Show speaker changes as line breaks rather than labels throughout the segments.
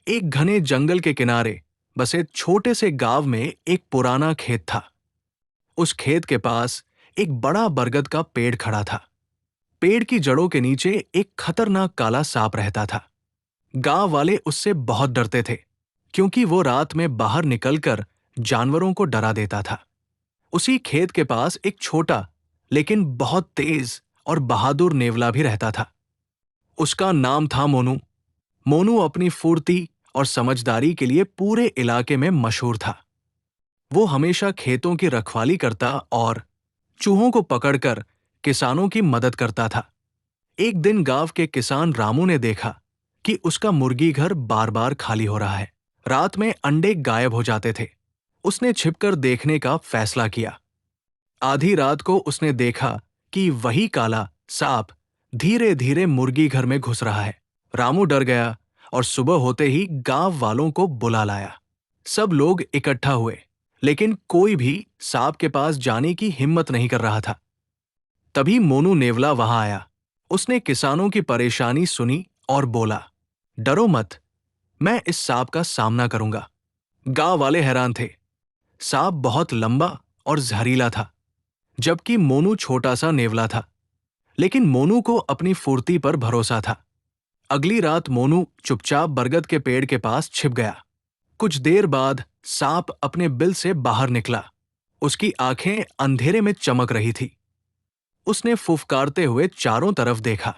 एक घने जंगल के किनारे बसे छोटे से गांव में एक पुराना खेत था। उस खेत के पास एक बड़ा बरगद का पेड़ खड़ा था। पेड़ की जड़ों के नीचे एक खतरनाक काला सांप रहता था। गांव वाले उससे बहुत डरते थे, क्योंकि वो रात में बाहर निकलकर जानवरों को डरा देता था। उसी खेत के पास एक छोटा लेकिन बहुत तेज और बहादुर नेवला भी रहता था। उसका नाम था मोनू। मोनू अपनी फुर्ती और समझदारी के लिए पूरे इलाके में मशहूर था। वो हमेशा खेतों की रखवाली करता और चूहों को पकड़कर किसानों की मदद करता था। एक दिन गांव के किसान रामू ने देखा कि उसका मुर्गी घर बार बार खाली हो रहा है। रात में अंडे गायब हो जाते थे। उसने छिपकर देखने का फैसला किया। आधी रात को उसने देखा कि वही काला सांप धीरे धीरे मुर्गी घर में घुस रहा है। रामू डर गया और सुबह होते ही गांव वालों को बुला लाया। सब लोग इकट्ठा हुए, लेकिन कोई भी सांप के पास जाने की हिम्मत नहीं कर रहा था। तभी मोनू नेवला वहां आया। उसने किसानों की परेशानी सुनी और बोला, डरो मत, मैं इस सांप का सामना करूंगा। गांव वाले हैरान थे। सांप बहुत लंबा और जहरीला था, जबकि मोनू छोटा सा नेवला था। लेकिन मोनू को अपनी फुर्ती पर भरोसा था। अगली रात मोनू चुपचाप बरगद के पेड़ के पास छिप गया। कुछ देर बाद सांप अपने बिल से बाहर निकला। उसकी आंखें अंधेरे में चमक रही थी। उसने फुफकारते हुए चारों तरफ देखा।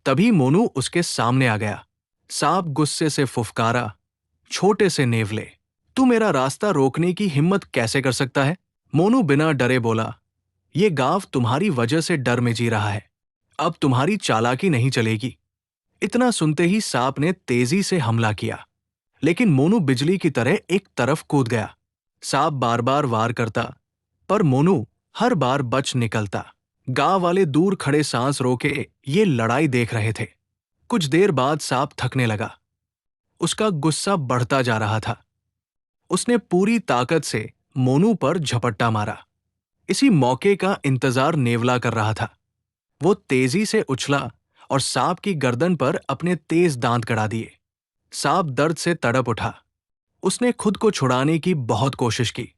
तभी मोनू उसके सामने आ गया। सांप गुस्से से फुफकारा, छोटे से नेवले, तू मेरा रास्ता रोकने की हिम्मत कैसे कर सकता है? मोनू बिना डरे बोला, ये गांव तुम्हारी वजह से डर में जी रहा है। अब तुम्हारी चालाकी नहीं चलेगी। इतना सुनते ही सांप ने तेजी से हमला किया, लेकिन मोनू बिजली की तरह एक तरफ कूद गया। सांप बार बार वार करता, पर मोनू हर बार बच निकलता। गांव वाले दूर खड़े सांस रोके ये लड़ाई देख रहे थे। कुछ देर बाद सांप थकने लगा। उसका गुस्सा बढ़ता जा रहा था। उसने पूरी ताकत से मोनू पर झपट्टा मारा। इसी मौके का इंतजार नेवला कर रहा था। वो तेजी से उछला और सांप की गर्दन पर अपने तेज दांत गड़ा दिए। सांप दर्द से तड़प उठा। उसने खुद को छुड़ाने की बहुत कोशिश की,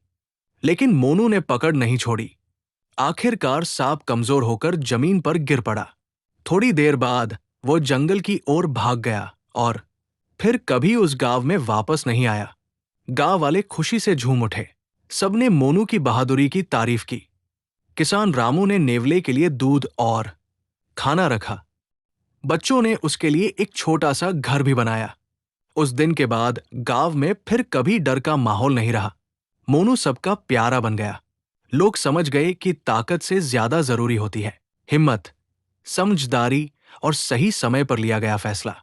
लेकिन मोनू ने पकड़ नहीं छोड़ी। आखिरकार सांप कमजोर होकर जमीन पर गिर पड़ा। थोड़ी देर बाद वो जंगल की ओर भाग गया और फिर कभी उस गांव में वापस नहीं आया। गांव वाले खुशी से झूम उठे। सबने मोनू की बहादुरी की तारीफ की। किसान रामू ने नेवले के लिए दूध और खाना रखा। बच्चों ने उसके लिए एक छोटा सा घर भी बनाया। उस दिन के बाद गांव में फिर कभी डर का माहौल नहीं रहा। मोनू सबका प्यारा बन गया। लोग समझ गए कि ताकत से ज्यादा जरूरी होती है हिम्मत, समझदारी और सही समय पर लिया गया फैसला।